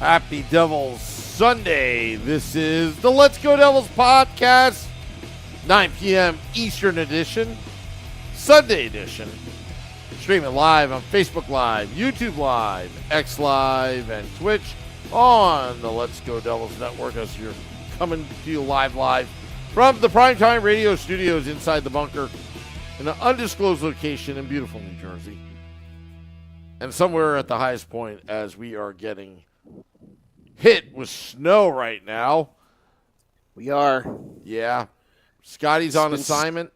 Happy Devils Sunday. This is the Let's Go Devils podcast, 9 p.m. Eastern edition, Sunday edition. Streaming live on Facebook Live, YouTube Live, X Live, and Twitch on the Let's Go Devils network as you're coming to you live from the Primetime Radio Studios inside the bunker in an undisclosed location in beautiful New Jersey. And somewhere at the highest point as we are getting hit with snow right now. We are. Yeah. Scotty's on assignment.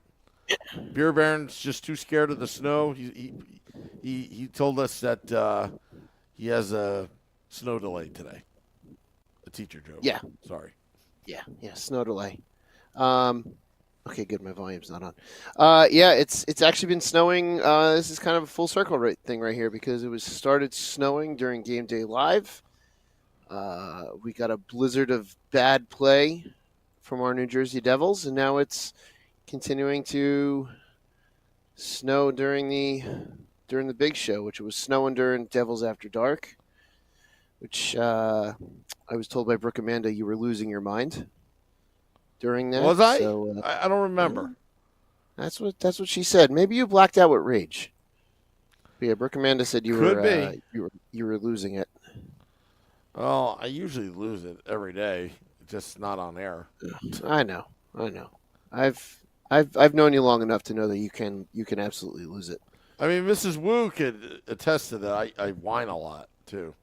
Beer Baron's just too scared of the snow. He told us that he has a snow delay today. A teacher joke. Yeah. Sorry. Yeah, snow delay. Okay, good. My volume's not on. Yeah, it's actually been snowing. This is kind of a full circle thing right here because it started snowing during Game Day Live. We got a blizzard of bad play from our New Jersey Devils, and now it's continuing to snow during the big show, which it was snowing during Devils After Dark, which I was told by Brooke Amanda you were losing your mind during that. Was I? So, I don't remember. That's what she said. Maybe you blacked out with rage. But yeah, Brooke Amanda said you were losing it. Well, I usually lose it every day, just not on air. I know. I've known you long enough to know that you can absolutely lose it. I mean, Mrs. Wu could attest to that. I whine a lot too.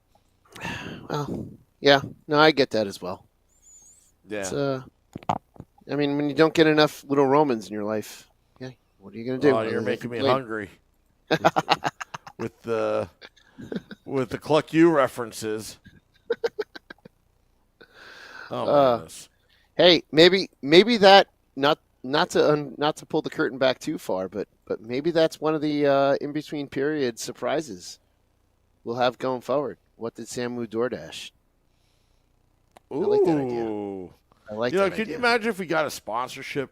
Well, yeah, no, I get that as well. Yeah. I mean, when you don't get enough little Romans in your life, yeah, what are you gonna do? Oh, you're making me hungry with the Cluck You references. Oh my goodness. Hey, maybe that not to pull the curtain back too far, but maybe that's one of the in between period surprises we'll have going forward. What did Samu DoorDash? Ooh. I like that idea. Could you imagine if we got a sponsorship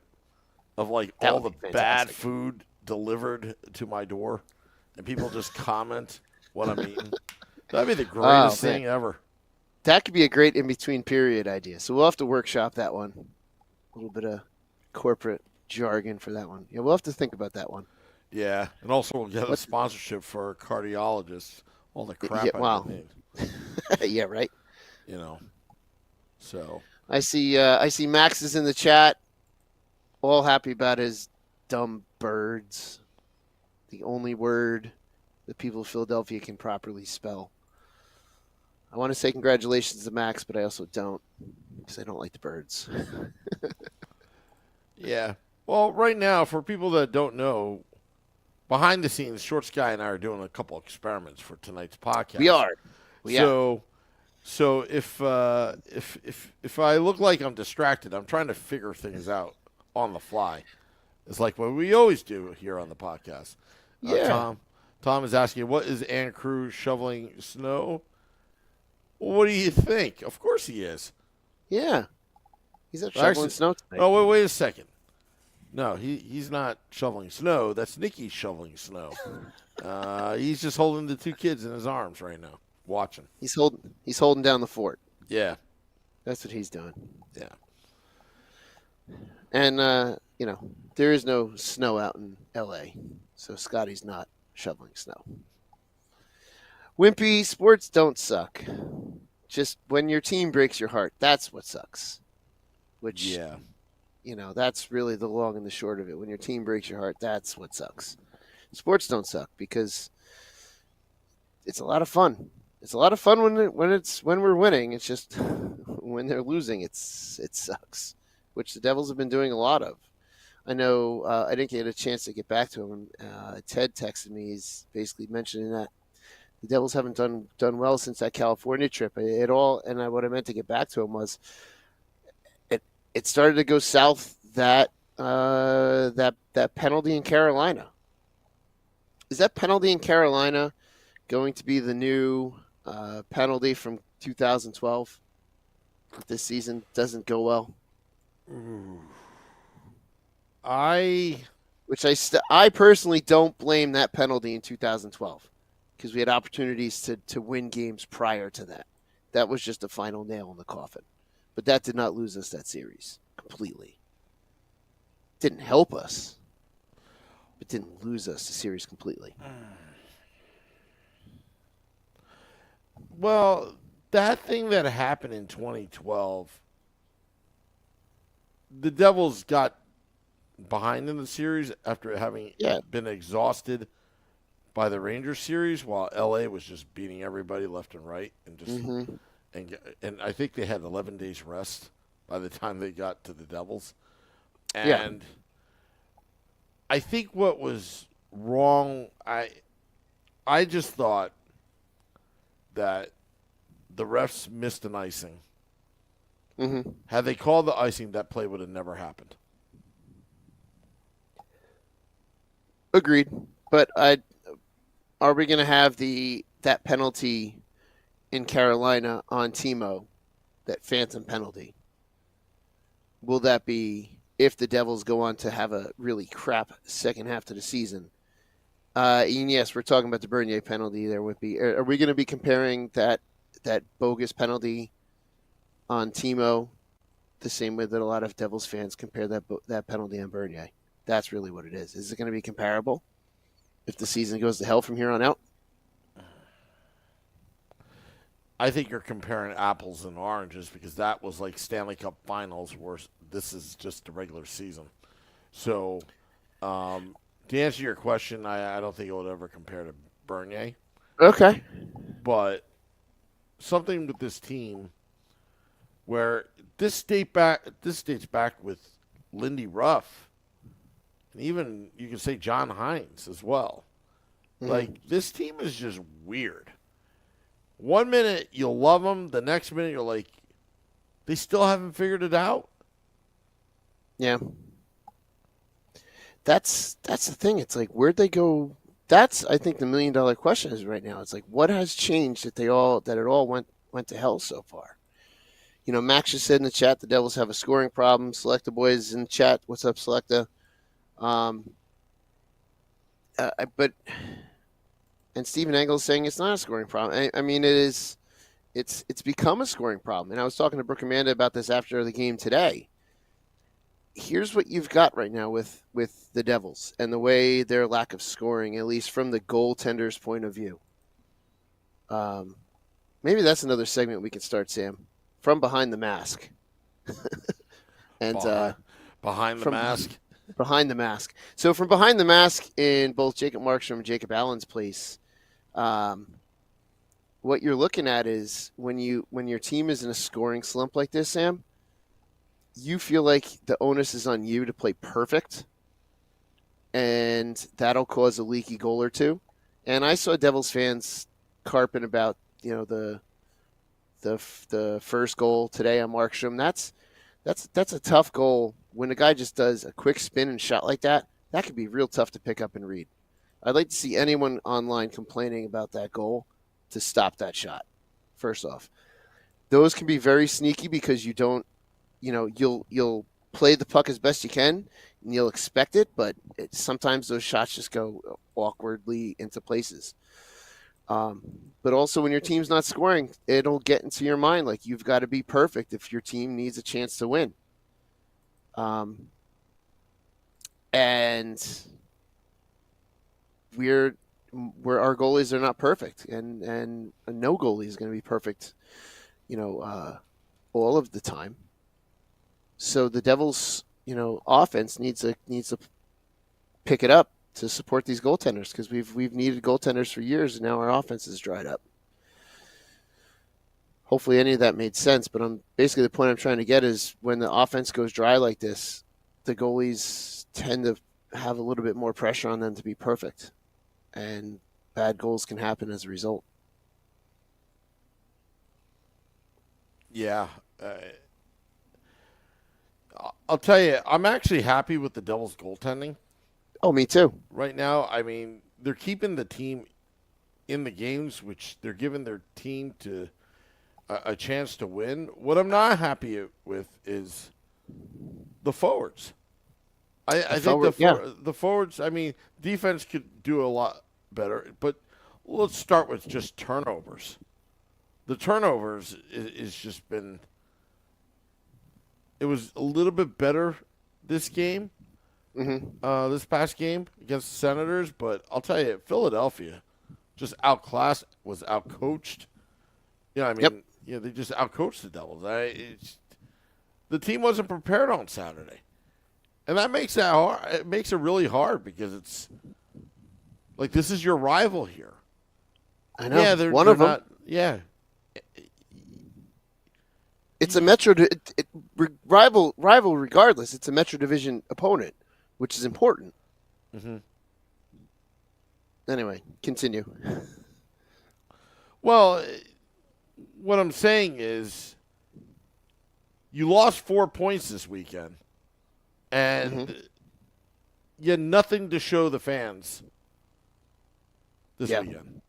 of like all the bad food delivered to my door, and people just comment what I'm eating? That'd be the greatest thing ever. That could be a great in-between period idea. So we'll have to workshop that one. A little bit of corporate jargon for that one. Yeah, we'll have to think about that one. Yeah, and also we'll get a sponsorship for cardiologists. All the crap I need. Yeah, right. So I see Max is in the chat, all happy about his dumb birds. The only word that people of Philadelphia can properly spell. I want to say congratulations to Max, but I also don't because I don't like the birds. Yeah. Well, right now, for people that don't know, behind the scenes, Short Sky and I are doing a couple experiments for tonight's podcast. We are. So if I look like I'm distracted, I'm trying to figure things out on the fly. It's like what we always do here on the podcast. Yeah. Tom is asking, what is Ann Cruz shoveling snow? Well, what do you think? Of course he is. Yeah. He's not shoveling snow tonight. Oh, wait a second. No, he's not shoveling snow. That's Nikki shoveling snow. He's just holding the two kids in his arms right now, watching. He's holding down the fort. Yeah. That's what he's doing. Yeah. And, there is no snow out in L.A., so Scotty's not shoveling snow. Wimpy, sports don't suck. Just when your team breaks your heart, that's what sucks. Which, yeah. That's really the long and the short of it. When your team breaks your heart, that's what sucks. Sports don't suck because it's a lot of fun. It's a lot of fun when we're winning. It's just when they're losing, it sucks, which the Devils have been doing a lot of. I know I didn't get a chance to get back to him. Ted texted me. He's basically mentioning that the Devils haven't done well since that California trip at all. And what I meant to get back to him was it started to go south that penalty in Carolina. Is that penalty in Carolina going to be the new penalty from 2012? If this season doesn't go well. I personally don't blame that penalty in 2012 because we had opportunities to win games prior to that. That was just a final nail in the coffin. But that did not lose us that series completely. Didn't help us, but didn't lose us the series completely. Well, that thing that happened in 2012, the Devils got behind in the series after having been exhausted by the Rangers series, while LA was just beating everybody left and right, and just and I think they had 11 days rest by the time they got to the Devils. And I think what was wrong, I just thought that the refs missed an icing. Had they called the icing, that play would have never happened. Agreed. But are we going to have that penalty in Carolina on Timo, that phantom penalty? Will that be if the Devils go on to have a really crap second half to the season? And yes, we're talking about the Bernier penalty. There would be. Are we going to be comparing that bogus penalty on Timo the same way that a lot of Devils fans compare that penalty on Bernier? That's really what it is. Is it going to be comparable if the season goes to hell from here on out? I think you're comparing apples and oranges, because that was like Stanley Cup Finals, where this is just the regular season. So, to answer your question, I don't think it would ever compare to Bernier. Okay. But something with this team where this dates back with Lindy Ruff, and even you can say John Hines as well. Like, this team is just weird. One minute you'll love them, the next minute you're like, they still haven't figured it out. Yeah. That's the thing. It's like, where'd they go? That's, I think, the $1 million question is right now. It's like, what has changed that it all went to hell so far? You know, Max just said in the chat the Devils have a scoring problem. Selecta Boys in the chat. What's up, Selecta? And Stephen Engel is saying it's not a scoring problem. I mean, it is. It's become a scoring problem. And I was talking to Brooke Amanda about this after the game today. Here's what you've got right now with the Devils and the way their lack of scoring, at least from the goaltenders' point of view. Maybe that's another segment we can start, Sam, from behind the mask. And behind the mask. Behind the mask. So from behind the mask in both Jacob Markstrom and Jacob Allen's place, what you're looking at is when your team is in a scoring slump like this, Sam, you feel like the onus is on you to play perfect, and that'll cause a leaky goal or two. And I saw Devils fans carping about, you know, the first goal today on Markstrom. That's a tough goal. When a guy just does a quick spin and shot like that, that could be real tough to pick up and read. I'd like to see anyone online complaining about that goal to stop that shot. First off, those can be very sneaky because you don't, you know, you'll play the puck as best you can and you'll expect it, but sometimes those shots just go awkwardly into places. But also when your team's not scoring, it'll get into your mind like you've got to be perfect if your team needs a chance to win. And we're our goalies are not perfect, and no goalie is going to be perfect, you know, all of the time. So the Devils, you know, offense needs to pick it up to support these goaltenders, because we've needed goaltenders for years, and now our offense is dried up. Hopefully any of that made sense, but basically the point I'm trying to get is when the offense goes dry like this, the goalies tend to have a little bit more pressure on them to be perfect, and bad goals can happen as a result. Yeah. I'll tell you, I'm actually happy with the Devils' goaltending. Oh, me too. Right now, I mean, they're keeping the team in the games, which they're giving their team to a chance to win. What I'm not happy with is the forwards. I think the forwards, I mean, defense could do a lot better, but let's start with just turnovers. the turnovers is just been. It was a little bit better this game, this past game against the Senators, but I'll tell you, Philadelphia just was outcoached. I mean, they just outcoached the Devils. The team wasn't prepared on Saturday, and that makes that hard. It makes it really hard because it's like this is your rival here. I know. Yeah, One of them. Yeah. It's a Metro rival regardless. It's a Metro Division opponent, which is important. Mm-hmm. Anyway, continue. Well, what I'm saying is you lost 4 points this weekend, and you had nothing to show the fans this weekend.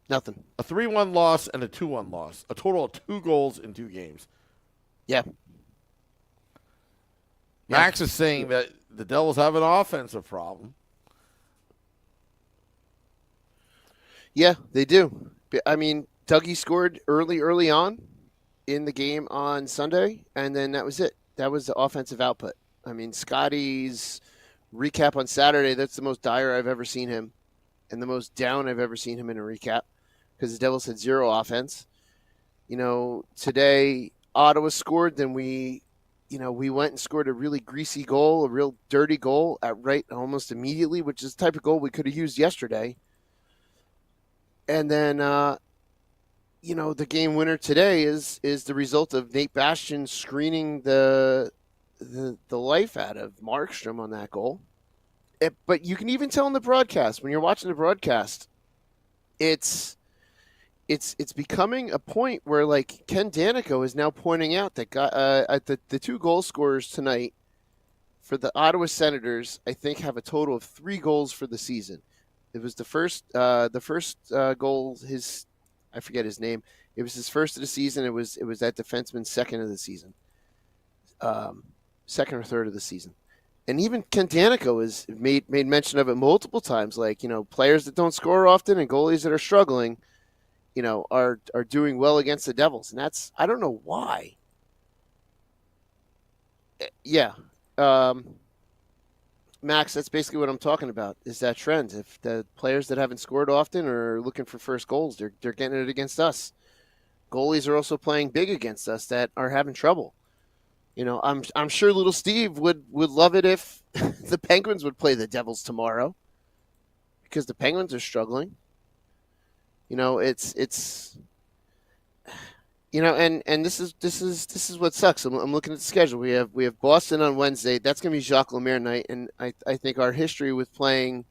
Nothing. A 3-1 loss and a 2-1 loss. A total of 2 goals in 2 games. Yeah. Max is saying that the Devils have an offensive problem. Yeah, they do. I mean, Dougie scored early on in the game on Sunday, and then that was it. That was the offensive output. I mean, Scotty's recap on Saturday, that's the most dire I've ever seen him and the most down I've ever seen him in a recap because the Devils had 0 offense. Today Ottawa scored, then we went and scored a really greasy goal, a real dirty goal at right almost immediately, which is the type of goal we could have used yesterday. And then, the game winner today is the result of Nate Bastian screening the life out of Markstrom on that goal. But you can even tell in the broadcast, when you're watching the broadcast, it's becoming a point where, like, Ken Danico is now pointing out that the 2 goal scorers tonight for the Ottawa Senators, I think, have a total of 3 goals for the season. It was the first goal. I forget his name. It was his first of the season. It was that defenseman's second of the season, second or third of the season. And even Ken Danico has made mention of it multiple times. Like, players that don't score often and goalies that are struggling, are doing well against the Devils, and that's, I don't know why. Yeah. Max, that's basically what I'm talking about, is that trend. If the players that haven't scored often are looking for first goals, they're getting it against us. Goalies are also playing big against us that are having trouble. I'm sure little Steve would love it if the Penguins would play the Devils tomorrow because the Penguins are struggling. It's and this is what sucks. I'm looking at the schedule. We have Boston on Wednesday. That's going to be Jacques Lemaire night, and I think our history with playing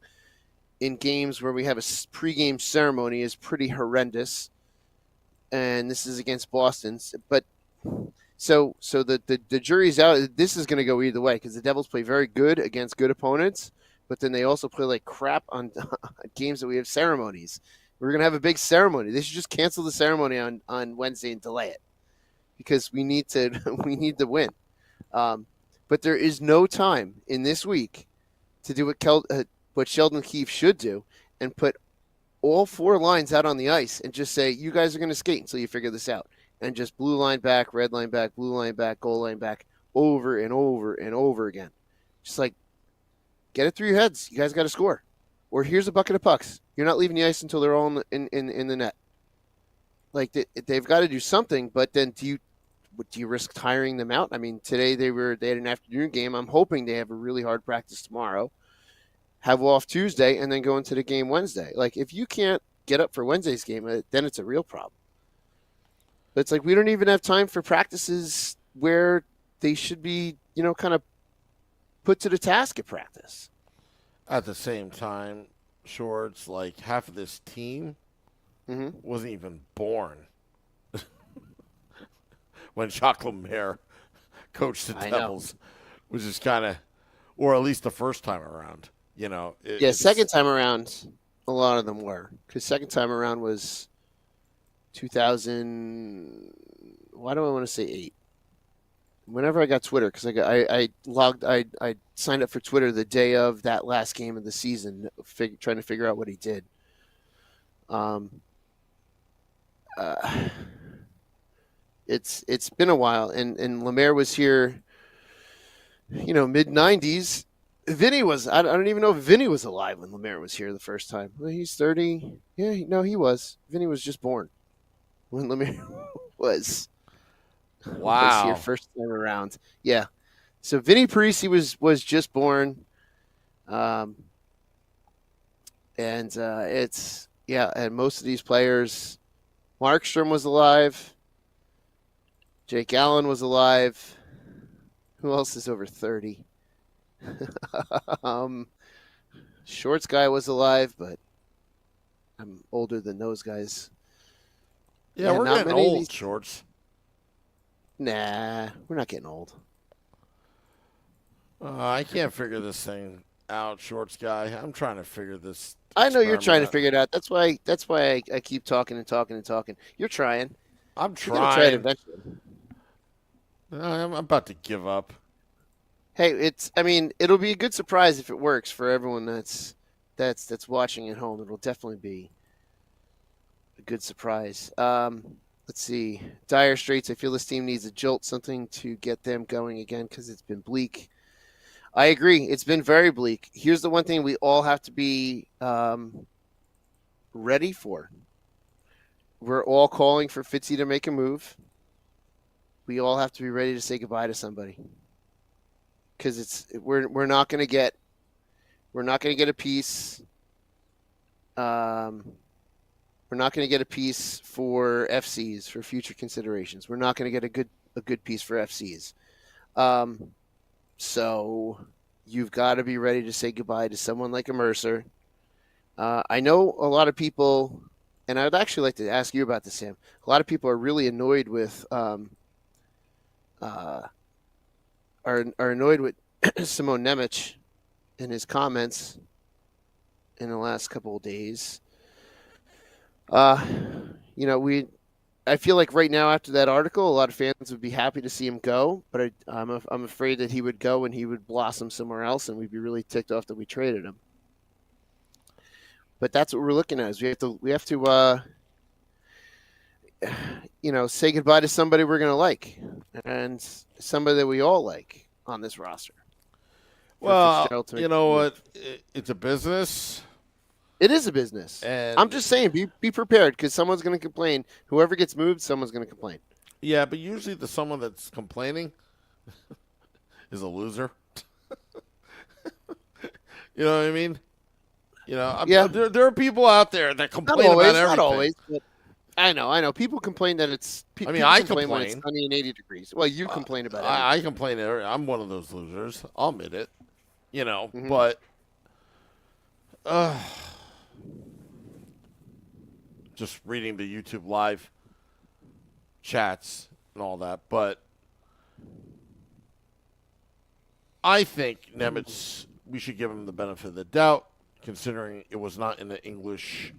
in games where we have a pregame ceremony is pretty horrendous. And this is against Boston, but so the jury's out. This is going to go either way because the Devils play very good against good opponents, but then they also play like crap on games that we have ceremonies. We're going to have a big ceremony. They should just cancel the ceremony on Wednesday and delay it because we need to win. But there is no time in this week to do what Sheldon Keefe should do and put all 4 lines out on the ice and just say, you guys are going to skate until you figure this out. And just blue line back, red line back, blue line back, goal line back over and over and over again. Just like, get it through your heads. You guys got to score. Or here's a bucket of pucks. You're not leaving the ice until they're all in the net. Like, they've got to do something, but then do you risk tiring them out? I mean, today they had an afternoon game. I'm hoping they have a really hard practice tomorrow, have off Tuesday, and then go into the game Wednesday. Like, if you can't get up for Wednesday's game, then it's a real problem. But it's like we don't even have time for practices where they should be, kind of put to the task at practice. At the same time, Shorts, like half of this team wasn't even born when Jacques Lemaire coached the Devils, which is kind of, or at least the first time around. Second time around, a lot of them were. Because second time around was 2000. Why do I want to say 8? Whenever I got Twitter, because I signed up for Twitter the day of that last game of the season, trying to figure out what he did. it's been a while, and Lemaire was here, mid '90s. Vinny was. I don't even know if Vinny was alive when Lemaire was here the first time. Well, he's 30. Yeah, no, he was. Vinny was just born when Lemaire was here Wow. first time around. Yeah. So Vinny Parisi was just born. And and most of these players, Markstrom was alive. Jake Allen was alive. Who else is over 30? Shorts guy was alive, but I'm older than those guys. Yeah, we're not getting many of old, these- Shorts. Nah, we're not getting old. I can't figure this thing out, Shorts guy. I'm trying to figure this. I know you're trying to experiment figure it out. That's why I keep talking and talking and talking. You're trying. out. I'm You're gonna try it trying. eventually. I'm about to give up. Hey, it'll be a good surprise if it works for everyone that's watching at home. It'll definitely be a good surprise. Let's see. Dire Straits. I feel this team needs a jolt, something to get them going again because it's been bleak. I agree. It's been very bleak. Here's the one thing we all have to be ready for. We're all calling for Fitzy to make a move. We all have to be ready to say goodbye to somebody. Because we're not going to get a piece. We're not going to get a piece for FCs for future considerations. We're not going to get a good piece for FCs. So you've got to be ready to say goodbye to someone like a Mercer. I know a lot of people, and I'd actually like to ask you about this, Sam. A lot of people are really annoyed with are annoyed with Simone Nemics in his comments in the last couple of days. I feel like right now after that article, a lot of fans would be happy to see him go, but I'm afraid that he would go and he would blossom somewhere else, and we'd be really ticked off that we traded him. But that's what we're looking at. Is we have to say goodbye to somebody we're going to like, and somebody that we all like on this roster. Well, you know what? It's a business. It is a business. And I'm just saying, be prepared because someone's going to complain. Whoever gets moved, someone's going to complain. Yeah, but usually the someone that's complaining is a loser. You know what I mean? There are people out there that complain about everything. Not always, but I know. People complain that it's. I complain when complain. it's sunny and 80 degrees. Well, you complain about it. I complain. I'm one of those losers. I'll admit it. But just reading the YouTube live chats and all that. But I think Nemics, we should give him the benefit of the doubt, considering it was not in the English.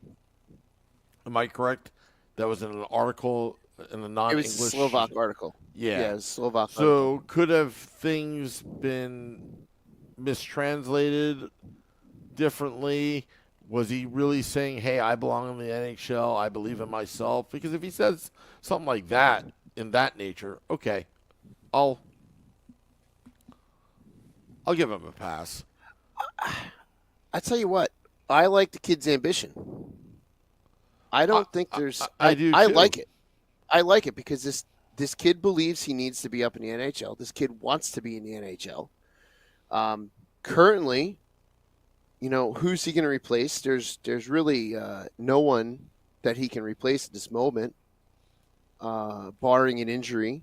Am I correct? That was in an article in a non-English. It was a Slovak article. Yeah, it was a Slovak so article. could have things been mistranslated differently? Was he really saying, hey, I belong in the NHL, I believe in myself? Because if he says something like that, in that nature, okay, I'll give him a pass. I tell you what, I like the kid's ambition. I don't think there's. I do. I too. like it. I like it because this kid believes he needs to be up in the NHL. This kid wants to be in the NHL. Currently, who's he going to replace? There's really no one that he can replace at this moment, barring an injury.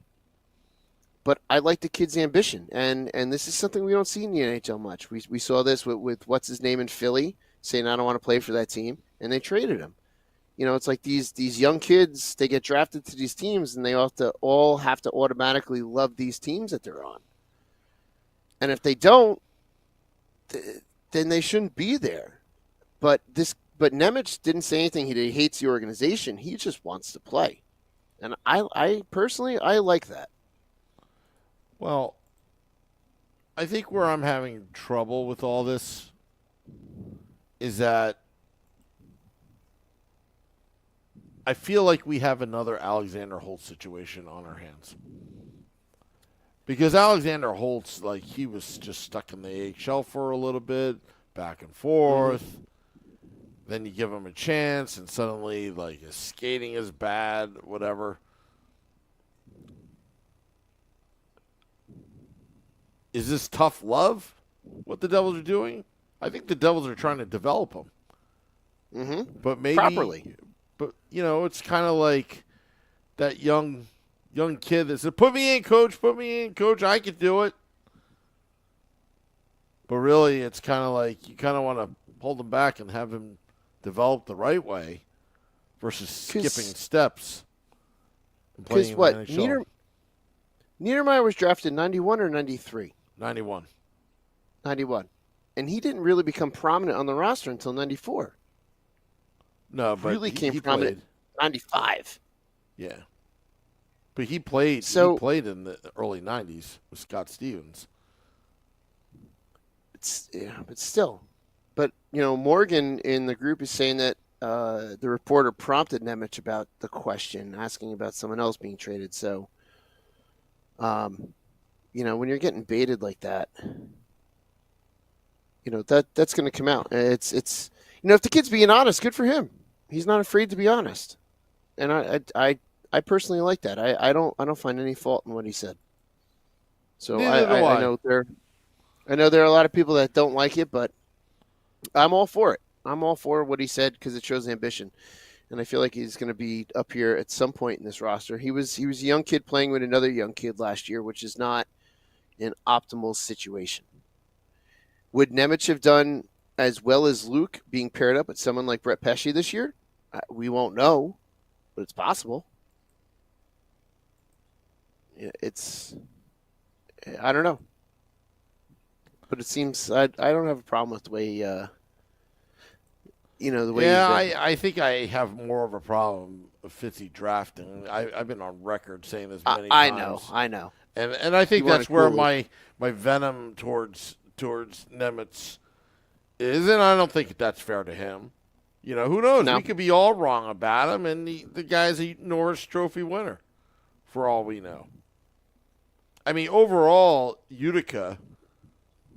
But I like the kid's ambition, and this is something we don't see in the NHL much. We saw this with what's his name in Philly saying I don't want to play for that team, and they traded him. It's like these young kids, they get drafted to these teams, and they all have to automatically love these teams that they're on. And if they don't, then they shouldn't be there. But Nemics didn't say anything. He hates the organization. He just wants to play, and I personally like that. Well, I think where I'm having trouble with all this is that I feel like we have another Alexander Holtz situation on our hands. Because Alexander Holtz, like, he was just stuck in the AHL for a little bit, back and forth. Mm-hmm. Then you give him a chance, and suddenly, like, his skating is bad, whatever. Is this tough love, what the Devils are doing? I think the Devils are trying to develop him. Mm-hmm. But maybe properly. But, you know, it's kind of like that young kid that said, put me in, coach, I can do it. But really, it's kind of like you kind of want to hold him back and have him develop the right way versus skipping steps. Because what? Niedermeyer was drafted 91 or 93? 91. 91. And he didn't really become prominent on the roster until 94. No, but really came prominent in 95. Yeah. But he played in the early 90s with Scott Stevens. But still. But, you know, Morgan in the group is saying that the reporter prompted Nemics about the question, asking about someone else being traded. So, you know, when you're getting baited like that, you know, that's going to come out. It's you know, if the kid's being honest, good for him. He's not afraid to be honest. And I personally like that. I don't find any fault in what he said. So I know there are a lot of people that don't like it, but I'm all for it. I'm all for what he said because it shows ambition. And I feel like he's going to be up here at some point in this roster. He was a young kid playing with another young kid last year, which is not an optimal situation. Would Nemics have done as well as Luke being paired up with someone like Brett Pesce this year? We won't know, but it's possible. I don't know. But it seems I don't have a problem with the way the way. Yeah, I think I have more of a problem with Fitzy drafting. I've been on record saying this many times. I know. And I think that's where my venom towards Nemics is, and I don't think that's fair to him. You know, who knows? No. We could be all wrong about him, and the guy's a Norris Trophy winner, for all we know. I mean, overall, Utica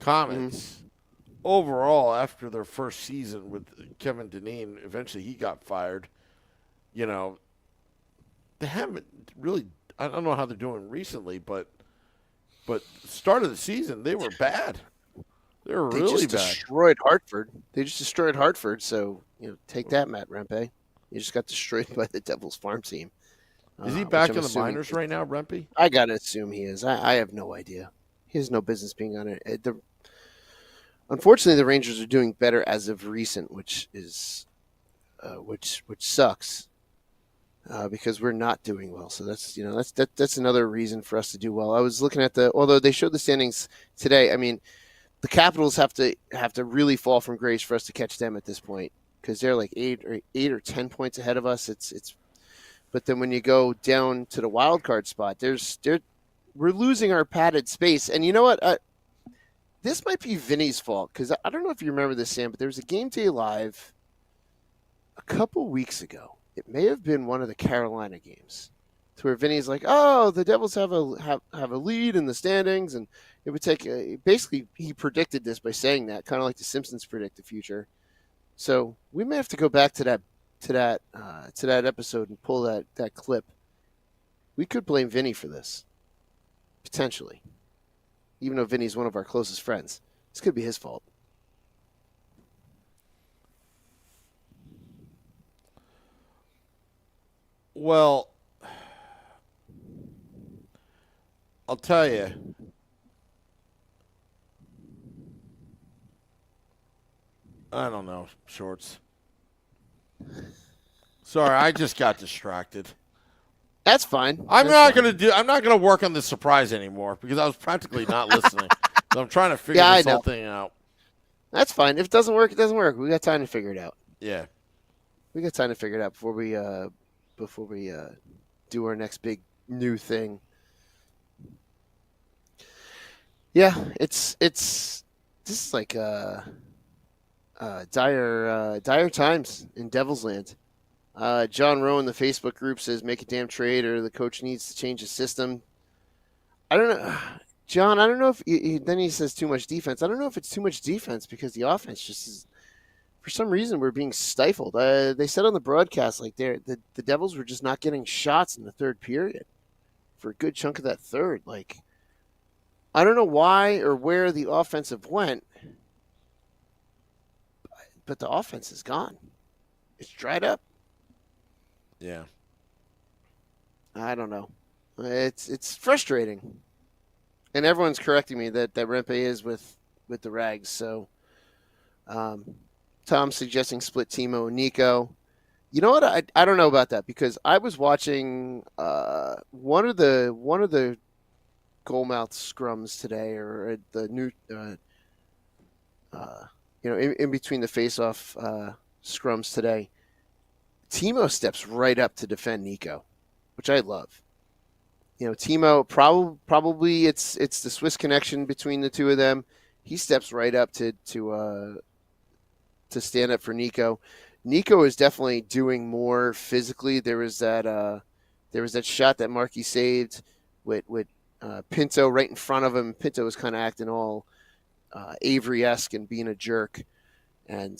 comments. Mm-hmm. Overall, after their first season with Kevin Dineen, eventually he got fired. You know, they haven't really. I don't know how they're doing recently, but start of the season they were bad. They were really bad. They just destroyed Hartford. So take that, Matt Rempe. You just got destroyed by the Devils farm team. Is he back in the minors right now, Rempe? I gotta assume he is. I have no idea. He has no business being on it. Unfortunately, the Rangers are doing better as of recent, which sucks because we're not doing well. So that's another reason for us to do well. I was looking at although they showed the standings today. I mean, the Capitals have to really fall from grace for us to catch them at this point because they're like 8 or 10 points ahead of us. But then when you go down to the wild card spot, we're losing our padded space. And you know what? This might be Vinny's fault because I don't know if you remember this, Sam, but there was a Game Day Live a couple weeks ago. It may have been one of the Carolina games, to where Vinny's like, "Oh, the Devils have a lead in the standings," and it would take. Basically, he predicted this by saying that, kind of like the Simpsons predict the future. So we may have to go back to that episode and pull that clip. We could blame Vinny for this, potentially. Even though Vinny's one of our closest friends. This could be his fault. Well, I'll tell you. I don't know, Shorts. Sorry, I just got distracted. That's fine. I'm not gonna work on this surprise anymore because I was practically not listening. So I'm trying to figure this whole thing out. That's fine. If it doesn't work, it doesn't work. We got time to figure it out. Yeah. We got time to figure it out before we do our next big new thing. Yeah, this is like dire times in Devil's Land. John Rowe in the Facebook group says make a damn trade or the coach needs to change the system. I don't know. John, I don't know if then he says too much defense. I don't know if it's too much defense because the offense just is, for some reason, we're being stifled. They said on the broadcast like the Devils were just not getting shots in the third period for a good chunk of that third. Like, I don't know why or where the offensive went, but the offense is gone. It's dried up. Yeah. I don't know. It's frustrating. And everyone's correcting me that Rempe is with the Rags. So Tom's suggesting split Timo and Nico. You know what? I don't know about that because I was watching one of the goalmouth scrums today, or the new in between the face-off scrums today. Timo steps right up to defend Nico, which I love. Timo probably it's the Swiss connection between the two of them. He steps right up to stand up for Nico. Nico is definitely doing more physically. There was that shot that Markey saved with Pinto right in front of him. Pinto was kind of acting all Avery-esque and being a jerk, and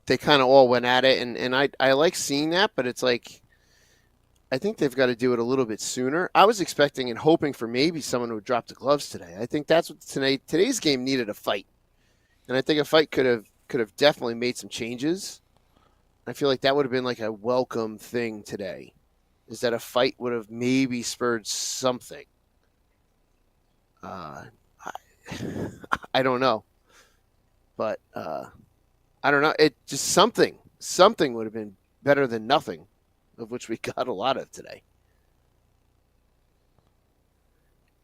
they kind of all went at it, and I like seeing that, but it's like, I think they've got to do it a little bit sooner. I was expecting and hoping for maybe someone would drop the gloves today. I think that's what today's game needed, a fight. And I think a fight could have definitely made some changes. I feel like that would have been like a welcome thing today. Is that a fight would have maybe spurred something. I don't know. But I don't know. It just something would have been better than nothing, of which we got a lot of today.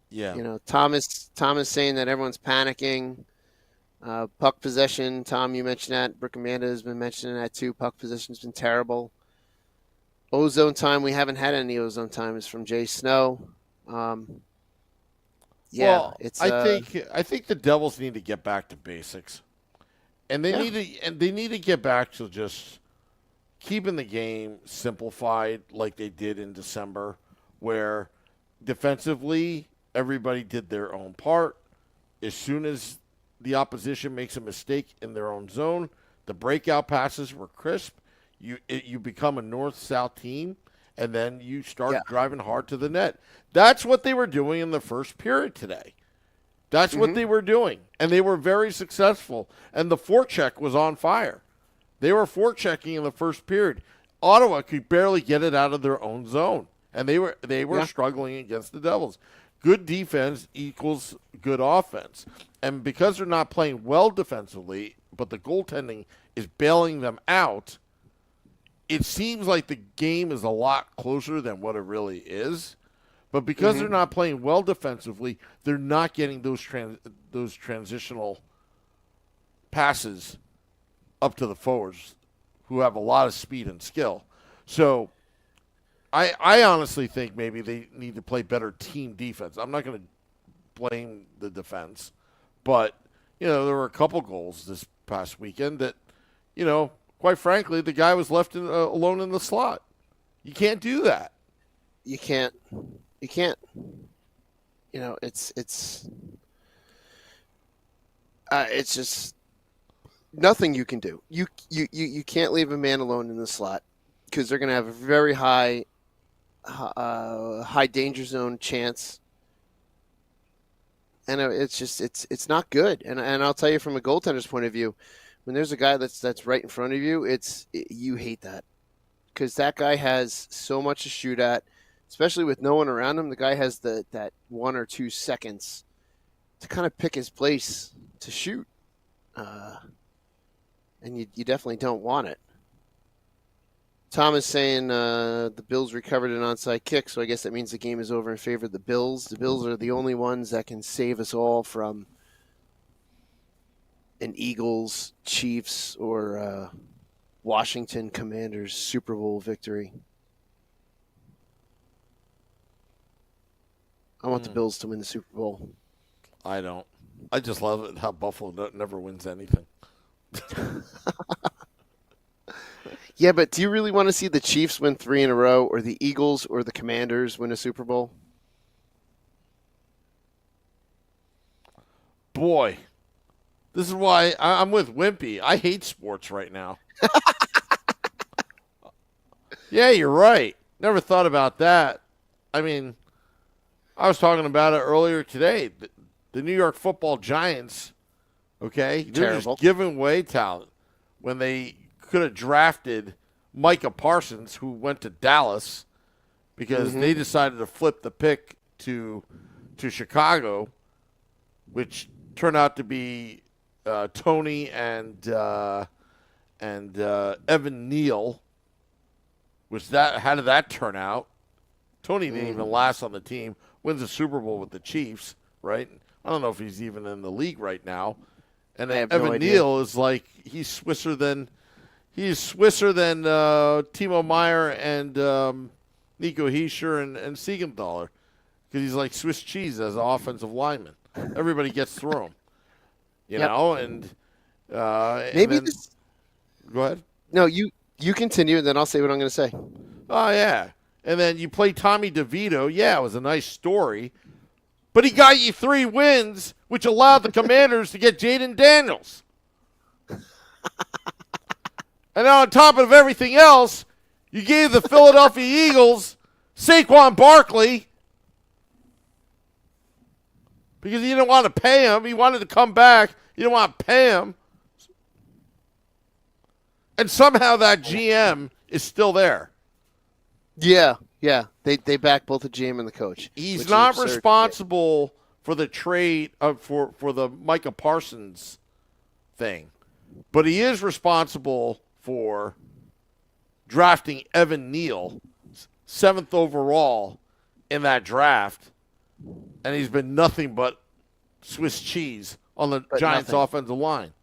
Yeah. Thomas saying that everyone's panicking. Puck possession, Tom, you mentioned that. Brooke Amanda has been mentioning that too. Puck possession's been terrible. Ozone time, we haven't had any ozone time, is from Jay Snow. It's. I think the Devils need to get back to basics, and they need to get back to just keeping the game simplified like they did in December, where defensively everybody did their own part. As soon as the opposition makes a mistake in their own zone, the breakout passes were crisp. You become a north-south team, and then you start driving hard to the net. That's what they were doing in the first period today. That's what they were doing, and they were very successful. And the forecheck was on fire. They were forechecking in the first period. Ottawa could barely get it out of their own zone, and they were struggling against the Devils. Good defense equals good offense. And because they're not playing well defensively, but the goaltending is bailing them out, it seems like the game is a lot closer than what it really is. But because they're not playing well defensively, they're not getting those transitional passes up to the forwards who have a lot of speed and skill. So I honestly think maybe they need to play better team defense. I'm not going to blame the defense, but there were a couple goals this past weekend that, quite frankly, the guy was left alone in the slot. You can't do that. You can't. It's just nothing you can do. You can't leave a man alone in the slot because they're going to have a very high danger zone chance, and it's not good. And I'll tell you from a goaltender's point of view, when there's a guy that's right in front of you, you hate that because that guy has so much to shoot at, especially with no one around him. The guy has that 1 or 2 seconds to kind of pick his place to shoot, and you definitely don't want it. Tom is saying the Bills recovered an onside kick, so I guess that means the game is over in favor of the Bills. The Bills are the only ones that can save us all from an Eagles, Chiefs, or Washington Commanders Super Bowl victory. I want the Bills to win the Super Bowl. I don't. I just love it how Buffalo never wins anything. Yeah, but do you really want to see the Chiefs win 3 in a row, or the Eagles or the Commanders win a Super Bowl? Boy, this is why I'm with Wimpy. I hate sports right now. Yeah, you're right. Never thought about that. I mean, I was talking about it earlier today. The New York Football Giants, okay, they're Terrible. just giving away talent when they could have drafted Micah Parsons, who went to Dallas because they decided to flip the pick to Chicago, which turned out to be Tony and Evan Neal. How did that turn out? Tony didn't even last on the team. Wins a Super Bowl with the Chiefs, right? I don't know if he's even in the league right now. And then Evan Neal is like he's Swisser than Timo Meyer and Nico Heischer and Siegenthaler, because he's like Swiss cheese as an offensive lineman. Everybody gets through him, you know. And maybe and then, go ahead. No, you continue, and then I'll say what I'm going to say. Oh yeah, and then you play Tommy DeVito. Yeah, it was a nice story, but he got you 3 wins, which allowed the Commanders to get Jaden Daniels. And on top of everything else, you gave the Philadelphia Eagles Saquon Barkley because you didn't want to pay him. He wanted to come back. You didn't want to pay him. And somehow that GM is still there. Yeah. They back both the GM and the coach. He's not responsible for the trade for the Micah Parsons thing, but he is responsible for drafting Evan Neal 7th overall in that draft, and he's been nothing but Swiss cheese on the Giants' offensive line.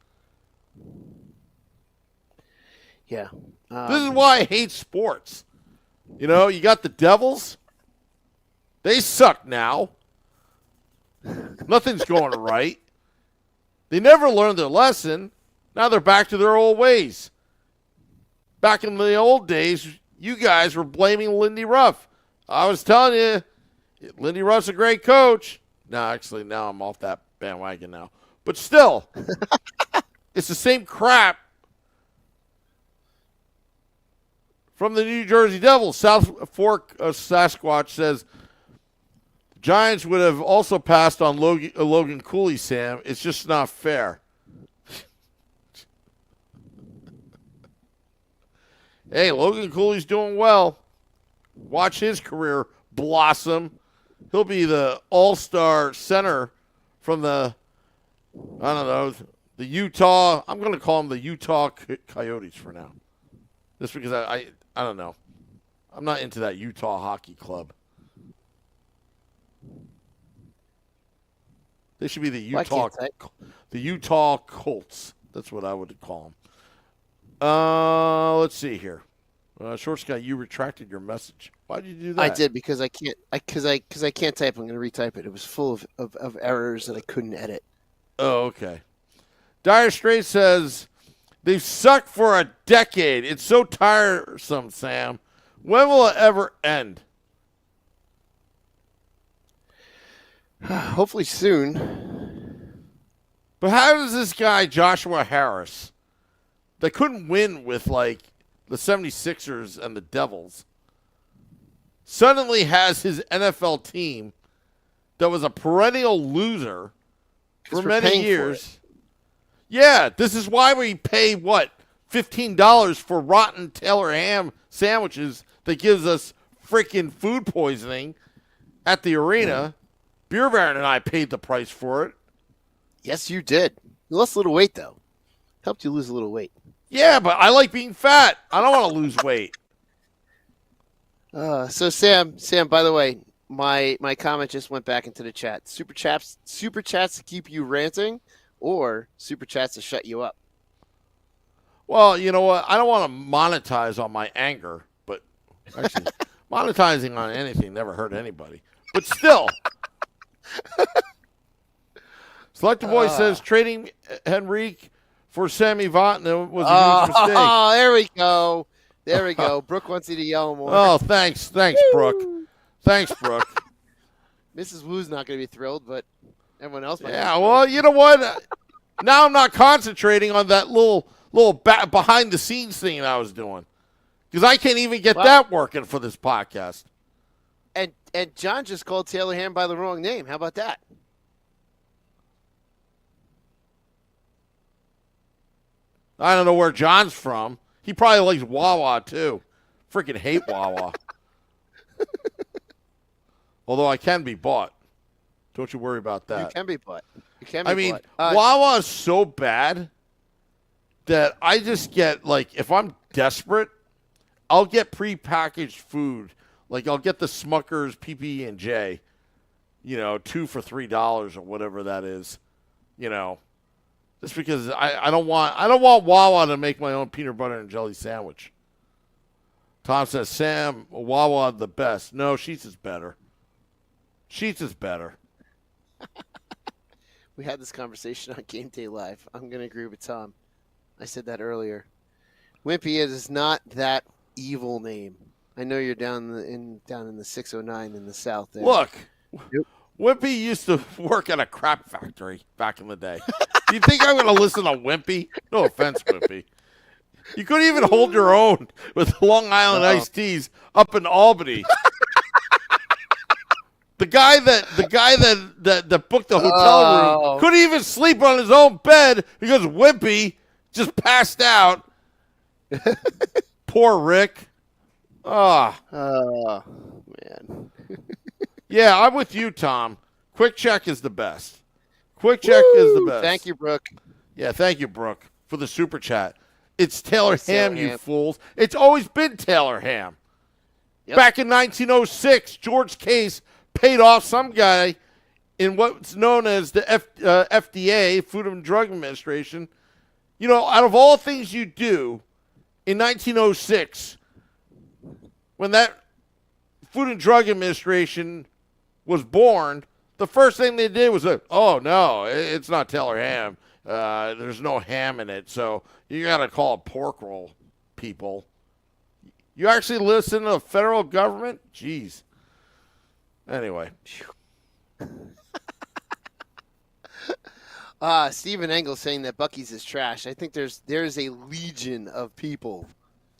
Yeah. This is why I hate sports. You know, you got the Devils. They suck now. Nothing's going right. They never learned their lesson. Now they're back to their old ways. Back in the old days, you guys were blaming Lindy Ruff. I was telling you, Lindy Ruff's a great coach. No, actually, now I'm off that bandwagon now. But still, it's the same crap from the New Jersey Devils. South Fork Sasquatch says, Giants would have also passed on Logan Cooley, Sam. It's just not fair. Hey, Logan Cooley's doing well. Watch his career blossom. He'll be the all-star center from the Utah. I'm going to call him the Utah Coyotes for now. Just because I don't know. I'm not into that Utah hockey club. They should be the Utah Colts. That's what I would call them. Let's see here. Short Sky, you retracted your message. Why did you do that? I did because I can't. Because I can't type. I'm going to retype it. It was full of errors that I couldn't edit. Oh, okay. Dire Straits says they've sucked for a decade. It's so tiresome, Sam. When will it ever end? Hopefully soon. But how does this guy, Joshua Harris, that couldn't win with, like, the 76ers and the Devils, suddenly has his NFL team that was a perennial loser for many years? Yeah, this is why we pay, $15 for rotten Taylor ham sandwiches that gives us freaking food poisoning at the arena. Beer Baron and I paid the price for it. Yes, you did. You lost a little weight, though. Helped you lose a little weight. Yeah, but I like being fat. I don't want to lose weight. So Sam, by the way, my comment just went back into the chat. Super chats to keep you ranting, or super chats to shut you up. Well, you know what? I don't want to monetize on my anger, but actually, monetizing on anything never hurt anybody. But still, Selector Boy says trading Henrique for Sammy Vatanen was a huge mistake. Oh, there we go. There we go. Brooke wants you to yell more. Oh, thanks, Brooke. Thanks, Brooke. Mrs. Wu's not going to be thrilled, but everyone else might. Yeah, well, you know what? Now I'm not concentrating on that little behind the scenes thing that I was doing because I can't even get that working for this podcast. And John just called Taylor Ham by the wrong name. How about that? I don't know where John's from. He probably likes Wawa too. Freaking hate Wawa. Although I can be bought. Don't you worry about that. You can be bought. I mean, Wawa is so bad that I just get, like, if I'm desperate, I'll get prepackaged food. Like, I'll get the Smucker's PB&J, 2 for $3 or whatever that is, just because I don't want Wawa to make my own peanut butter and jelly sandwich. Tom says, Sam, Wawa the best. No, Sheetz is better. Sheetz is better. We had this conversation on Game Day Live. I'm going to agree with Tom. I said that earlier. Wimpy is not that evil name. I know you're down in the 609 in the south there. Look, Wimpy used to work at a crap factory back in the day. Do you think I'm going to listen to Wimpy? No offense, Wimpy. You couldn't even hold your own with Long Island iced teas up in Albany. The guy that booked the hotel room couldn't even sleep on his own bed because Wimpy just passed out. Poor Rick. Oh, man. Yeah, I'm with you, Tom. Quick Check is the best. Quick Check is the best. Thank you, Brooke. Yeah, thank you, Brooke, for the super chat. It's Taylor Ham, you fools. It's always been Taylor Ham. Yep. Back in 1906, George Case paid off some guy in what's known as the FDA, Food and Drug Administration. Out of all things you do in 1906, when that Food and Drug Administration was born, the first thing they did was, oh, no, it's not Taylor Ham. There's no ham in it, so you got to call it pork roll, people. You actually listen to the federal government? Jeez. Anyway. Stephen Engel saying that Buc-ee's is trash. I think there's a legion of people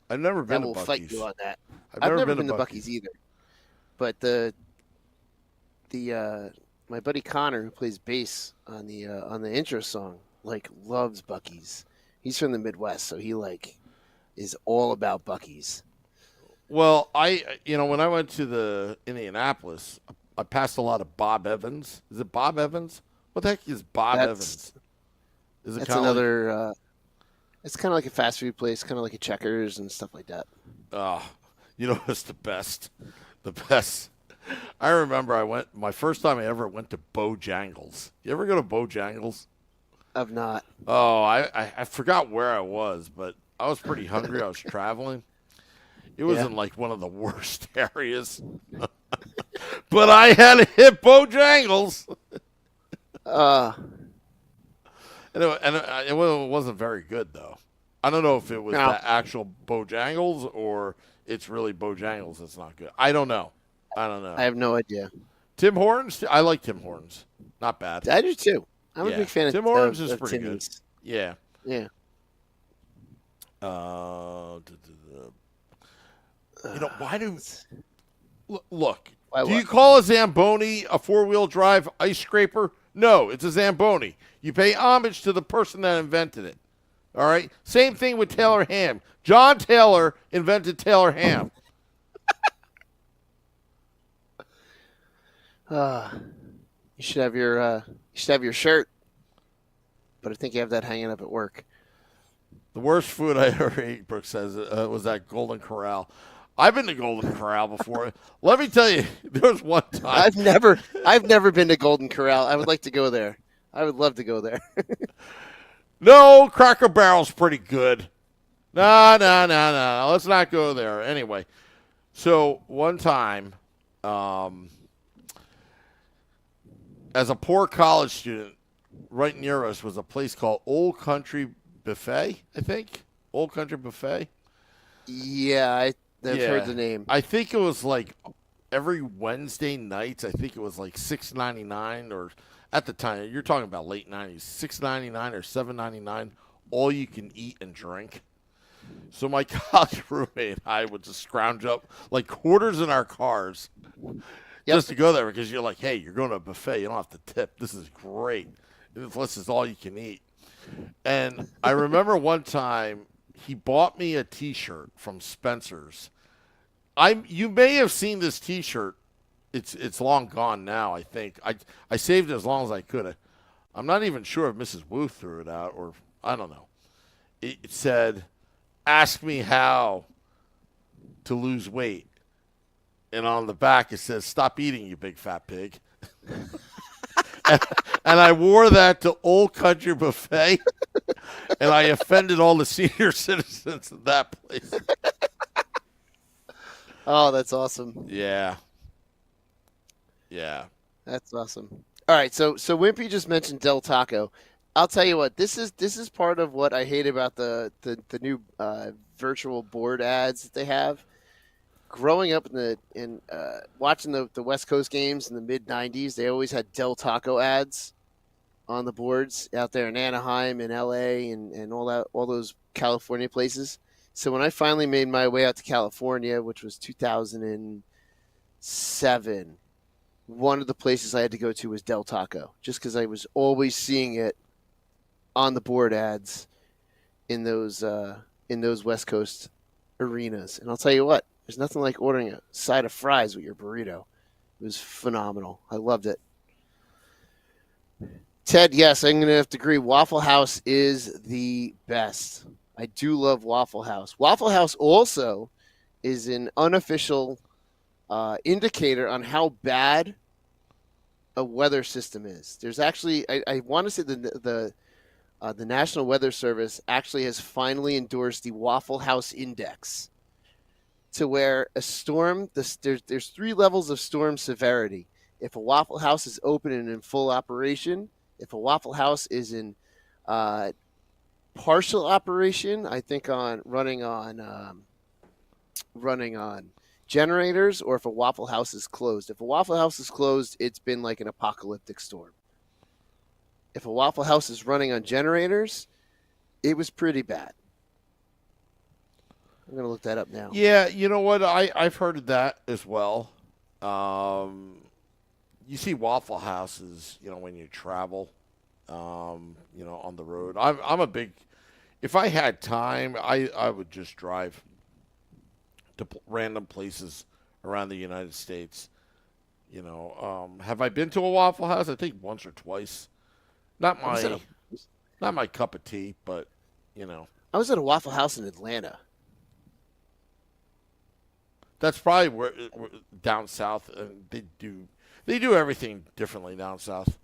I've never been that will to Buc-ee's. fight you on that. I've never been to Buc-ee's either. But my buddy Connor, who plays bass on the intro song, loves Buc-ee's. He's from the Midwest, so he is all about Buc-ee's. Well, when I went to the Indianapolis, I passed a lot of Bob Evans. Is it Bob Evans? What the heck is Bob Evans? Is it that's another. It's kind of like a fast food place, kind of like a Checkers and stuff like that. Oh, it's the best. The best. I remember my first time I ever went to Bojangles. You ever go to Bojangles? I've not. Oh, I forgot where I was, but I was pretty hungry. I was traveling. It was in one of the worst areas. But I had to hit Bojangles. And it wasn't very good, though. I don't know if it was the actual Bojangles or it's really Bojangles that's not good. I don't know. I have no idea. Tim Hortons? I like Tim Hortons. Not bad. I do, too. I'm a big fan of Tim Hortons is pretty Timmy's. good. Yeah. Yeah. Why do... Look, why do you call a Zamboni a four-wheel drive ice scraper? No, it's a Zamboni. You pay homage to the person that invented it. All right? Same thing with Taylor Ham. John Taylor invented Taylor Ham. You should have your shirt, but I think you have that hanging up at work. The worst food I ever ate, Brooke says, was at Golden Corral. I've been to Golden Corral before. Let me tell you, there was one time. I've never been to Golden Corral. I would like to go there. I would love to go there. No, Cracker Barrel's pretty good. No. Let's not go there. Anyway, so one time, as a poor college student, right near us was a place called Old Country Buffet, I think. Old Country Buffet. Yeah, I've heard the name. I think it was like every Wednesday nights. I think it was like $6.99, or at the time you're talking about late '90s, $6.99 or $7.99, all you can eat and drink. So my college roommate and I would just scrounge up like quarters in our cars just to go there, because you're like, hey, you're going to a buffet. You don't have to tip. This is great. This is all you can eat. And I remember one time he bought me a T-shirt from Spencer's. You may have seen this T-shirt. It's long gone now, I think. I saved it as long as I could. I'm not even sure if Mrs. Wu threw it out, or I don't know. It said, ask me how to lose weight. And on the back it says, stop eating, you big fat pig. and I wore that to Old Country Buffet, and I offended all the senior citizens of that place. Oh, that's awesome. Yeah. Yeah. That's awesome. All right, so Wimpy just mentioned Del Taco. I'll tell you what, this is part of what I hate about the new virtual board ads that they have. Growing up in watching the West Coast games in the mid '90s, they always had Del Taco ads on the boards out there in Anaheim and LA and all those California places. So when I finally made my way out to California, which was 2007, one of the places I had to go to was Del Taco, just because I was always seeing it on the board ads in those West Coast arenas. And I'll tell you what, there's nothing like ordering a side of fries with your burrito. It was phenomenal. I loved it. Ted, yes, I'm going to have to agree. Waffle House is the best. I do love Waffle House. Waffle House also is an unofficial indicator on how bad a weather system is. There's actually, I want to say the National Weather Service actually has finally endorsed the Waffle House Index, to where a storm, there's 3 levels of storm severity. If a Waffle House is open and in full operation, if a Waffle House is in partial operation, I think running on generators, or if a Waffle House is closed. If a Waffle House is closed, it's been like an apocalyptic storm. If a Waffle House is running on generators, it was pretty bad. I'm going to look that up now. Yeah, you know what? I've heard of that as well. You see Waffle Houses, when you travel, on the road. I'm a big. If I had time, I would just drive to random places around the United States. Have I been to a Waffle House? I think once or twice. Not my cup of tea, but I was at a Waffle House in Atlanta. That's probably where down south, they do everything differently down south.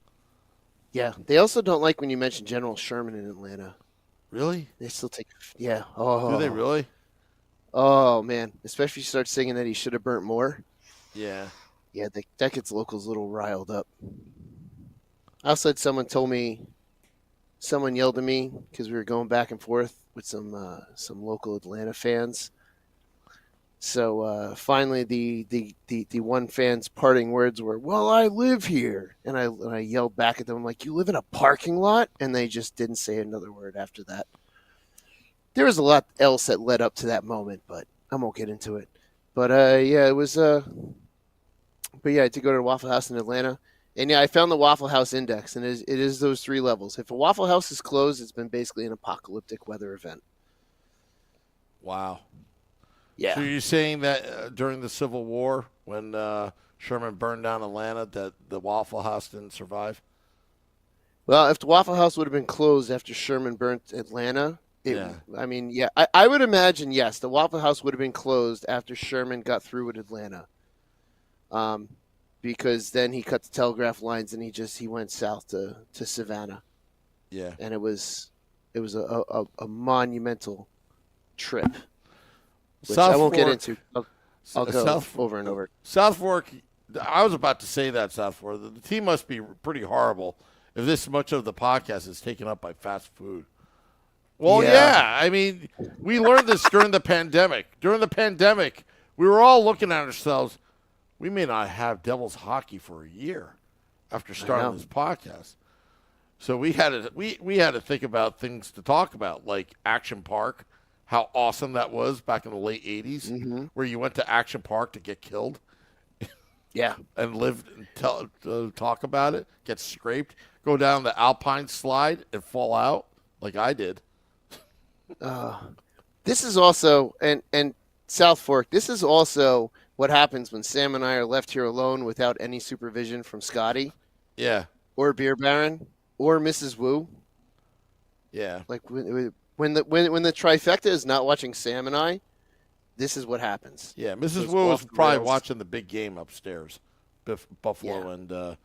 Yeah, they also don't like when you mention General Sherman in Atlanta. Really? They still take. Yeah. Oh. Do they really? Oh man, especially if you start singing that he should have burnt more. Yeah. Yeah, that gets locals a little riled up. I also had someone yelled at me because we were going back and forth with some local Atlanta fans. So finally, the one fan's parting words were, "Well, I live here," and I yelled back at them, I'm like, "You live in a parking lot?" And they just didn't say another word after that. There was a lot else that led up to that moment, but I won't get into it. But yeah, it was. But yeah, I had to go to the Waffle House in Atlanta, and yeah, I found the Waffle House Index, and it is those 3 levels. If a Waffle House is closed, it's been basically an apocalyptic weather event. Wow. Yeah. So you're saying that during the Civil War, when Sherman burned down Atlanta, that the Waffle House didn't survive? Well, if the Waffle House would have been closed after Sherman burnt Atlanta, I mean, yeah, I would imagine, yes, the Waffle House would have been closed after Sherman got through with Atlanta. Because then he cut the telegraph lines and he went south to Savannah. Yeah. And it was a monumental trip. Which I won't get into. I'll go over and over. South Fork, I was about to say that, South Fork. The team must be pretty horrible if this much of the podcast is taken up by fast food. Well, Yeah. yeah. I mean, we learned this during the pandemic. During the pandemic, we were all looking at ourselves. We may not have Devils hockey for a year after starting this podcast. So we had to we had to think about things to talk about, like Action Park, how awesome that was back in the late '80s, where you went to Action Park to get killed. Yeah. And live and talk about it, get scraped, go down the Alpine slide and fall out like I did. This is also and South Fork. This is also what happens when Sam and I are left here alone without any supervision from Scotty. Yeah. Or Beer Baron or Mrs. Wu. Yeah. Like when the trifecta is not watching Sam and I, this is what happens. Yeah, Mrs. Wu is probably watching the big game upstairs, Buffalo and the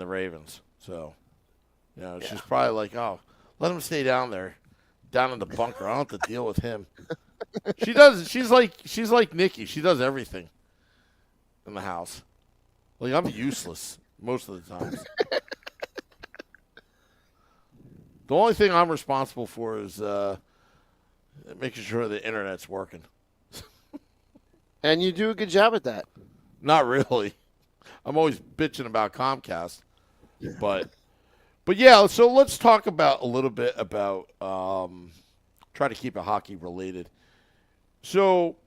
Ravens. So, she's probably like, "Oh, let him stay down there, down in the bunker. I don't have to deal with him." She does. She's like Nikki. She does everything in the house. Like I'm useless most of the times. The only thing I'm responsible for is making sure the internet's working. And you do a good job at that. Not really. I'm always bitching about Comcast. But yeah, so let's talk about a little bit about try to keep it hockey related. So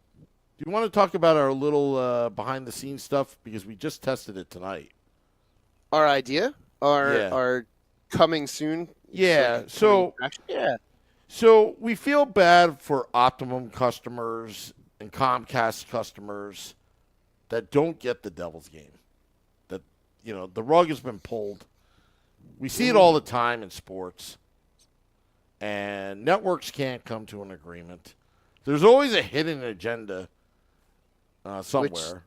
do you want to talk about our little behind the scenes stuff? Because we just tested it tonight. Our idea? Our coming soon? Yeah. So we feel bad for Optimum customers and Comcast customers that don't get the Devils game. That, the rug has been pulled. We see it all the time in sports. And networks can't come to an agreement. There's always a hidden agenda somewhere.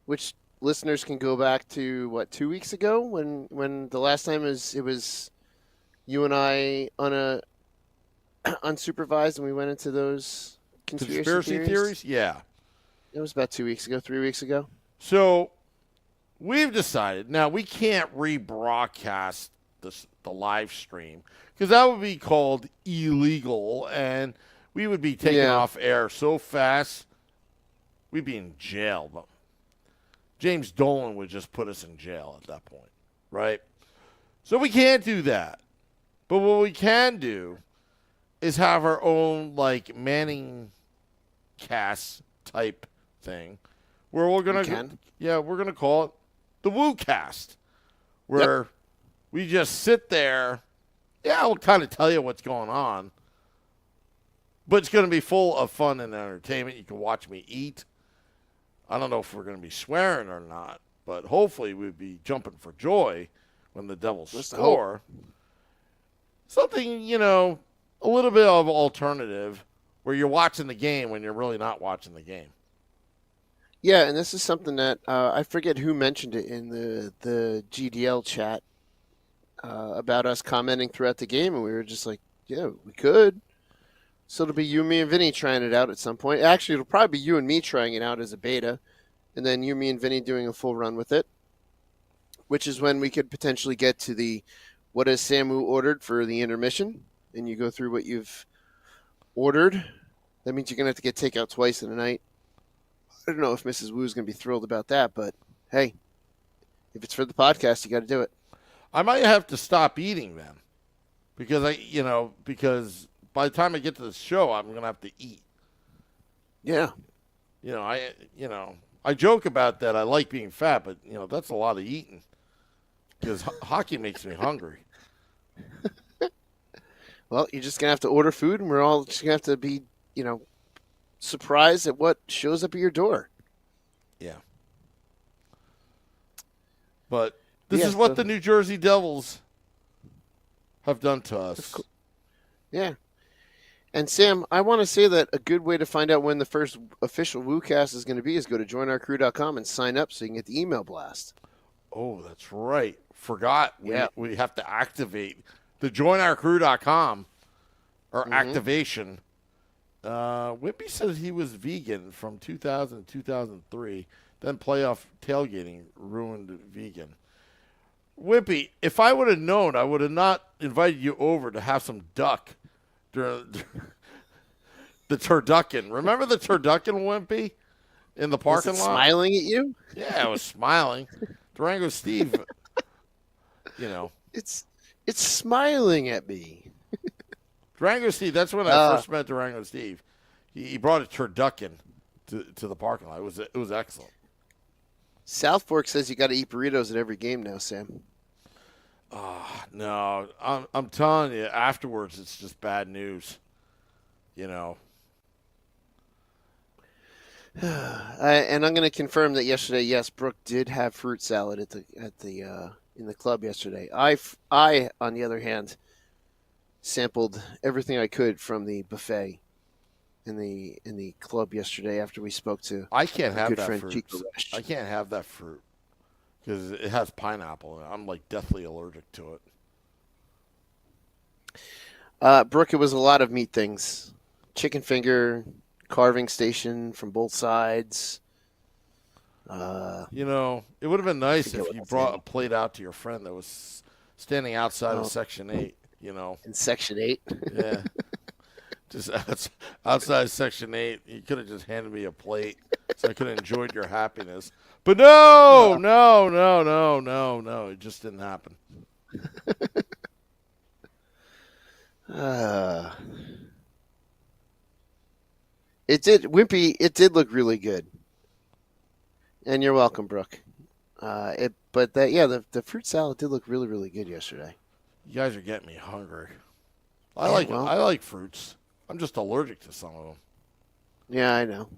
Which listeners can go back to, 2 weeks ago when the last time it was you and I unsupervised and we went into those conspiracy theories? Yeah. It was about 2 weeks ago, 3 weeks ago. So we've decided now we can't rebroadcast the live stream because that would be called illegal and we would be taken off air so fast we'd be in jail. But James Dolan would just put us in jail at that point, right? So we can't do that. But what we can do is have our own Manning cast type thing where we're gonna call it the Woo Cast, where we just sit there. Yeah, we'll kind of tell you what's going on, but it's going to be full of fun and entertainment. You can watch me eat. I don't know if we're going to be swearing or not, but hopefully we'd be jumping for joy when the Devils score. Something, a little bit of alternative where you're watching the game when you're really not watching the game. Yeah, and this is something that I forget who mentioned it in the GDL chat about us commenting throughout the game, and we were just like, yeah, we could. So it'll be you, me, and Vinny trying it out at some point. Actually, it'll probably be you and me trying it out as a beta, and then you, me, and Vinny doing a full run with it, which is when we could potentially get to the what has Samu ordered for the intermission, and you go through what you've ordered. That means you're going to have to get takeout twice in a night. I don't know if Mrs. Wu's going to be thrilled about that, but hey, if it's for the podcast, you got to do it. I might have to stop eating then because because by the time I get to the show, I'm going to have to eat. Yeah. I joke about that. I like being fat, but that's a lot of eating because hockey makes me hungry. Well, you're just going to have to order food, and we're all just going to have to be, surprised at what shows up at your door. Yeah. But this is what the New Jersey Devils have done to us. Cool. Yeah. And Sam, I want to say that a good way to find out when the first official WooCast is going to be is go to joinourcrew.com and sign up so you can get the email blast. Oh, that's right. Forgot. Yeah. We have to activate the joinourcrew.com or activation. Whitby says he was vegan from 2000 to 2003. Then playoff tailgating ruined vegan. Whippy, if I would have known, I would have not invited you over to have some duck The turducken. Remember the turducken, Wimpy, in the parking lot? Smiling at you? Yeah, I was smiling. Durango Steve, you know. It's smiling at me. Durango Steve, that's when I first met Durango Steve. He brought a turducken to the parking lot. It was excellent. South Fork says you got to eat burritos at every game now, Sam. No, I'm telling you, afterwards it's just bad news. You know. And I'm going to confirm that yesterday, yes, Brooke did have fruit salad in the club yesterday. I on the other hand sampled everything I could from the buffet in the club yesterday after we spoke to I can't have that friend fruit. Chico Resch. I can't have that fruit because it has pineapple in it. I'm like deathly allergic to it. Brooke, it was a lot of meat things. Chicken finger, carving station from both sides. You know, it would have been nice forget if what you else brought they- a plate out to your friend that was standing outside of Section 8, you know. In Section 8. Yeah. Just outside Section 8. You could have just handed me a plate so I could have enjoyed your happiness. But no. It just didn't happen. It did, Wimpy. It did look really good, and you're welcome, Brooke. The fruit salad did look really, really good yesterday. You guys are getting me hungry. Yeah, I like fruits. I'm just allergic to some of them. Yeah, I know.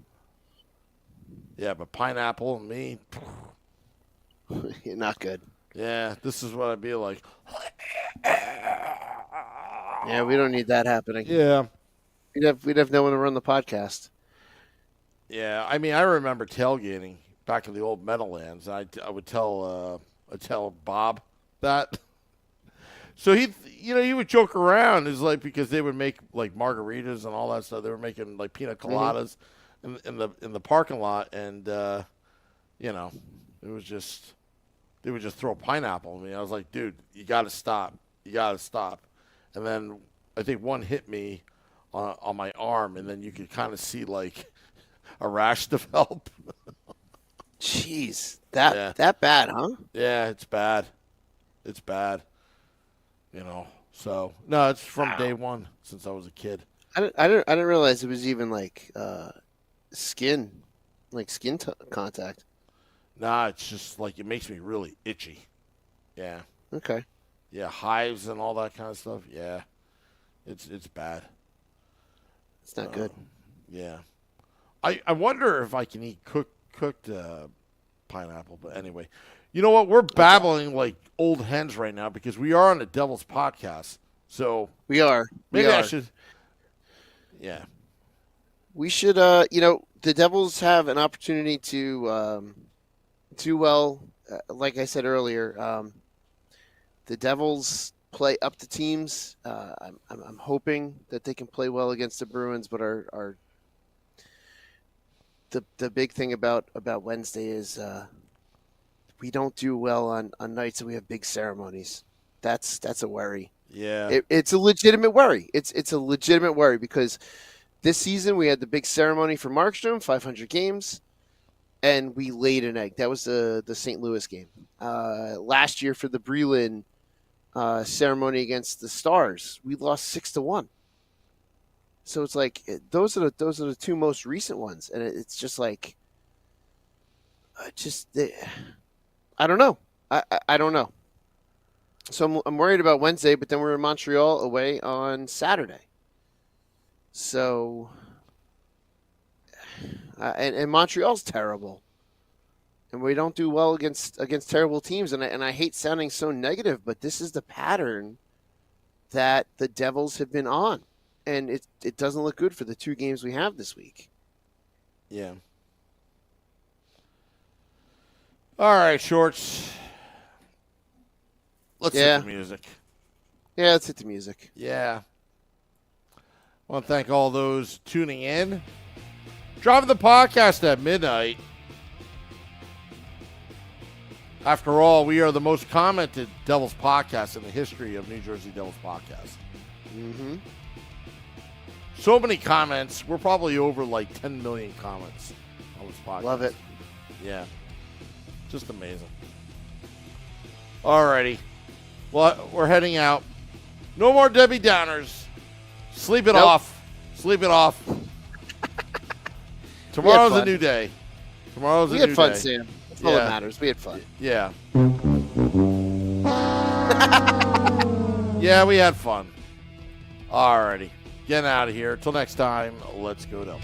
Yeah, but pineapple and me, You're not good. yeah, this is what I'd be like. Yeah, we don't need that happening. Yeah. We'd have no one to run the podcast. Yeah, I mean, I remember tailgating back in the old Meadowlands. I would tell Bob that. So he would joke around. It's like because they would make like margaritas and all that stuff. They were making like pina coladas in the parking lot, and it was just they would just throw pineapple at me. I was like, dude, you got to stop. You got to stop. And then I think one hit me on my arm, and then you could kind of see like a rash develop. Jeez, that bad, huh? Yeah, it's bad. It's bad. You know, so no, it's from day one since I was a kid. I didn't realize it was even like skin contact. Nah, it's just like it makes me really itchy. Yeah. Okay. Yeah, hives and all that kind of stuff. Yeah, it's bad. It's not good. Yeah, I wonder if I can eat cooked pineapple. But anyway, you know what? We're babbling like old hens right now because we are on the Devil's podcast. So We are. maybe I should. Yeah. We should. The Devils have an opportunity to do well. Like I said earlier, the Devils play up to teams. I'm hoping that they can play well against the Bruins, but the big thing about Wednesday is we don't do well on nights that we have big ceremonies. That's a worry. Yeah. It's a legitimate worry. It's a legitimate worry because this season we had the big ceremony for Markstrom, 500 games, and we laid an egg. That was the St. Louis game. Last year for the Breland ceremony against the Stars, we lost 6-1. So it's like those are the two most recent ones, and it's just like, I don't know. I don't know. So I'm worried about Wednesday, but then we're in Montreal away on Saturday. So, and Montreal's terrible, and we don't do well against terrible teams. And I hate sounding so negative, but this is the pattern that the Devils have been on, and it doesn't look good for the two games we have this week. Yeah. All right, Shorts. Let's hit the music. Yeah, let's hit the music. Yeah. I want to thank all those tuning in. Dropping the podcast at midnight. After all, we are the most commented Devils podcast in the history of New Jersey Devils podcast. Mm-hmm. So many comments. We're probably over like 10 million comments on this podcast. Love it. Yeah. Just amazing. Alrighty. Well, we're heading out. No more Debbie Downers. Sleep it off. Sleep it off. Tomorrow's a new day. Tomorrow's a new day. We had fun, Sam. That's all that matters. We had fun. Yeah. Yeah, we had fun. Alrighty. Getting out of here. Till next time, let's go Devils.